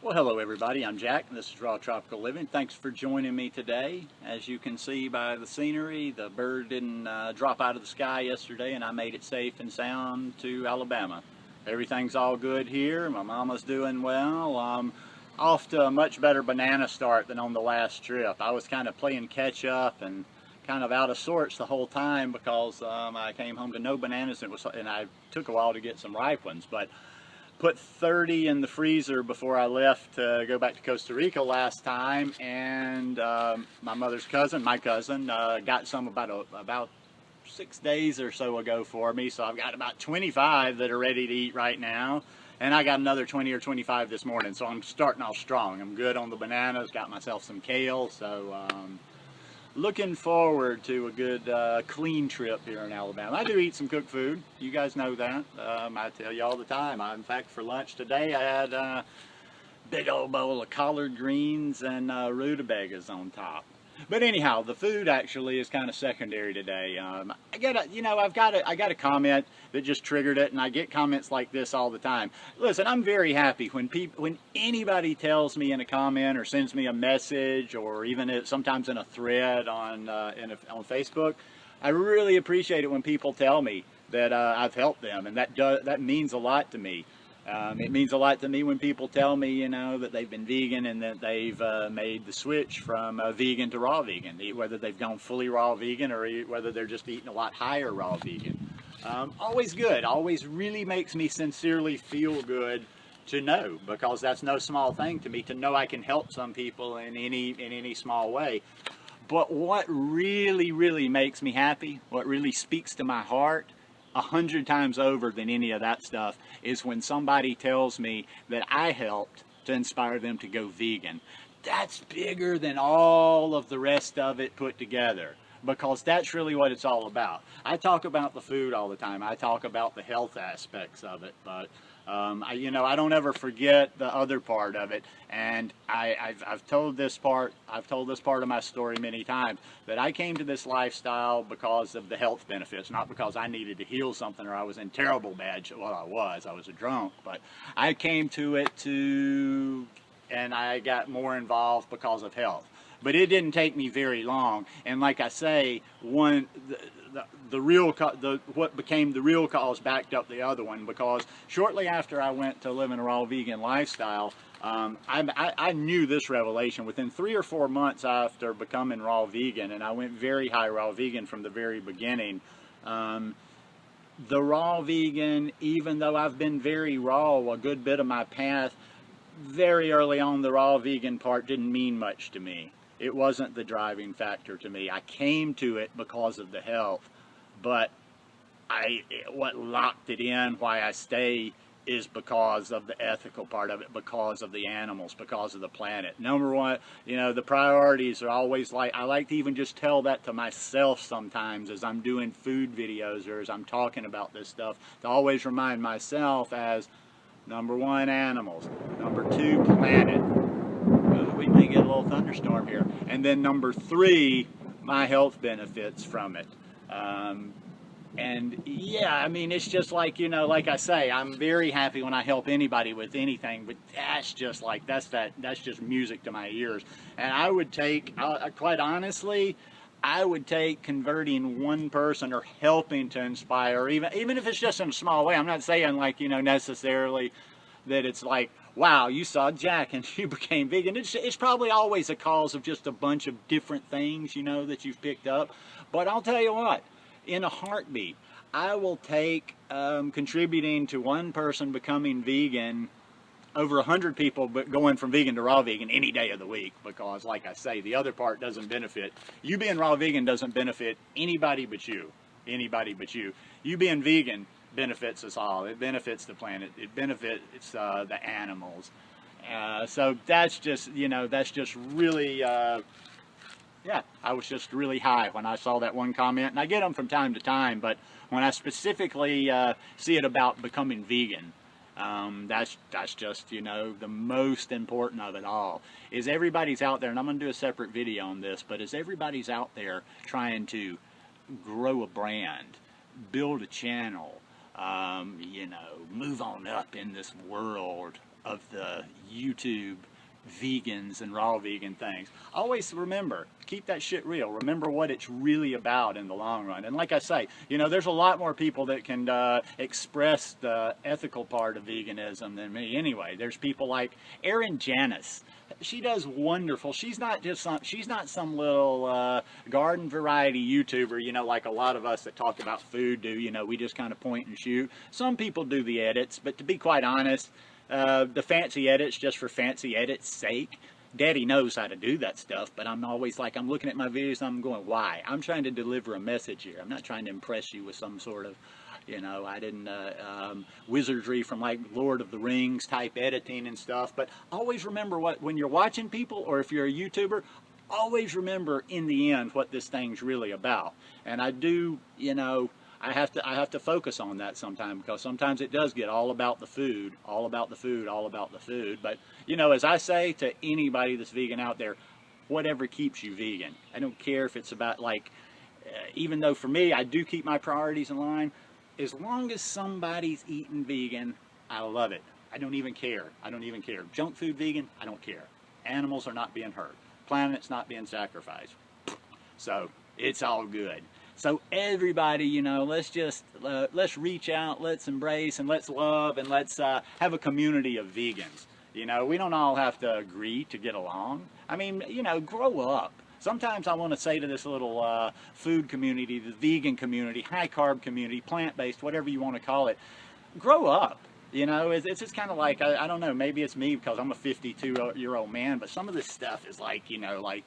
Well, hello everybody, I'm Jack and this is Raw Tropical Living. Thanks for joining me today. As you can see by the scenery, the bird didn't drop out of the sky yesterday and I made it safe and sound to Alabama. Everything's all good here. My mama's doing well. Off to a much better banana start than on the last trip. I was kind of playing catch up and kind of out of sorts the whole time because I came home to no bananas and I took a while to get some ripe ones. But put 30 in the freezer before I left to go back to Costa Rica last time, and my mother's cousin, got some about 6 days or so ago for me, so I've got about 25 that are ready to eat right now, and I got another 20 or 25 this morning, so I'm starting off strong. I'm good on the bananas, got myself some kale, so looking forward to a good clean trip here in Alabama. I do eat some cooked food. You guys know that. I tell you all the time. In fact, for lunch today, I had a big old bowl of collard greens and rutabagas on top. But anyhow, the food actually is kind of secondary today. I got a comment that just triggered it, and I get comments like this all the time. Listen, I'm very happy when anybody tells me in a comment or sends me a message, or even sometimes in a thread on Facebook. I really appreciate it when people tell me that I've helped them, and that means a lot to me. It means a lot to me when people tell me, that they've been vegan and that they've made the switch from vegan to raw vegan, whether they've gone fully raw vegan or whether they're just eating a lot higher raw vegan. Always good. Always really makes me sincerely feel good to know, because that's no small thing to me, to know I can help some people in any small way. But what really makes me happy, what really speaks to my heart, 100 times over than any of that stuff, is when somebody tells me that I helped to inspire them to go vegan. That's bigger than all of the rest of it put together, because that's really what it's all about. I talk about the food all the time. I talk about the health aspects of it, but I don't ever forget the other part of it. And I've told this part of my story many times, that I came to this lifestyle because of the health benefits, not because I needed to heal something or I was in terrible bad. Well, I was a drunk, but I came to it and I got more involved because of health. But it didn't take me very long, and like I say, what became the real cause backed up the other one, because shortly after I went to live in a raw vegan lifestyle, I knew this revelation within 3 or 4 months after becoming raw vegan, and I went very high raw vegan from the very beginning. The raw vegan, even though I've been very raw a good bit of my path, very early on the raw vegan part didn't mean much to me. It wasn't the driving factor to me. I came to it because of the health, but what locked it in, why I stay, is because of the ethical part of it, because of the animals, because of the planet. Number one, the priorities are always I like to even just tell that to myself sometimes as I'm doing food videos or as I'm talking about this stuff, to always remind myself as number 1, animals, number 2, planet. We may get a little thunderstorm here. And then number 3, my health benefits from it. And yeah, it's just like I say, I'm very happy when I help anybody with anything, but that's just music to my ears. And I would take, quite honestly, I would take converting one person or helping to inspire, even if it's just in a small way. I'm not saying necessarily that it's like, wow, you saw Jack and you became vegan. It's probably always a cause of just a bunch of different things, that you've picked up. But I'll tell you what, in a heartbeat, I will take contributing to one person becoming vegan over 100 people but going from vegan to raw vegan any day of the week, because like I say, the other part doesn't benefit. You being raw vegan doesn't benefit anybody but you. You being vegan benefits us all. It benefits the planet. It benefits the animals. So that's just really, yeah, I was just really high when I saw that one comment, and I get them from time to time, but when I specifically see it about becoming vegan, that's just, the most important of it all, is everybody's out there, and I'm going to do a separate video on this, but as everybody's out there trying to grow a brand, build a channel, you know, move on up in this world of the YouTube vegans and raw vegan things. Always remember, keep that shit real. Remember what it's really about in the long run. And like I say, you know, there's a lot more people that can express the ethical part of veganism than me anyway. There's people like Erin Janis. She does wonderful. She's not some little garden variety YouTuber, you know, like a lot of us that talk about food do. You know, we just kind of point and shoot. Some people do the edits, but to be quite honest, the fancy edits just for fancy edits' sake. Daddy knows how to do that stuff, but I'm always like, I'm looking at my videos and I'm going, why? I'm trying to deliver a message here. I'm not trying to impress you with some sort of, you know, I didn't, wizardry from like Lord of the Rings type editing and stuff. But always remember when you're watching people, or if you're a YouTuber, always remember in the end what this thing's really about. And I do, you know, I have to focus on that sometimes, because sometimes it does get all about the food, all about the food, all about the food. But, you know, as I say to anybody that's vegan out there, whatever keeps you vegan. I don't care if it's about, like, even though for me, I do keep my priorities in line, as long as somebody's eating vegan, I love it. I don't even care. I don't even care. Junk food vegan, I don't care. Animals are not being hurt. Planet's not being sacrificed. So, it's all good. So everybody, you know, let's just, let's reach out, let's embrace, and let's love, and let's have a community of vegans. You know, we don't all have to agree to get along. I mean, you know, grow up. Sometimes I want to say to this little food community, the vegan community, high carb community, plant-based, whatever you want to call it, grow up. You know, it's just kind of like, I don't know, maybe it's me because I'm a 52-year-old man, but some of this stuff is like, you know, like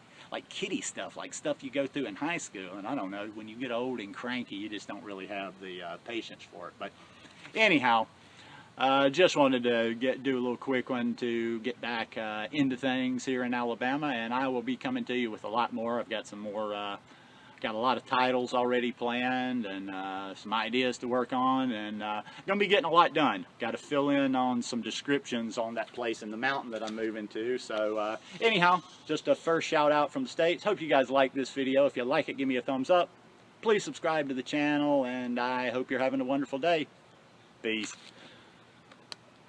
kiddie stuff, like stuff you go through in high school. And I don't know, when you get old and cranky, you just don't really have the patience for it. But anyhow, just wanted to do a little quick one to get back into things here in Alabama, and I will be coming to you with a lot more. I've got some more, got a lot of titles already planned, and some ideas to work on, and gonna be getting a lot done. Got to fill in on some descriptions on that place in the mountain that I'm moving to. So anyhow, just a first shout out from the States. Hope you guys like this video. If you like it, give me a thumbs up. Please subscribe to the channel, and I hope you're having a wonderful day. Peace.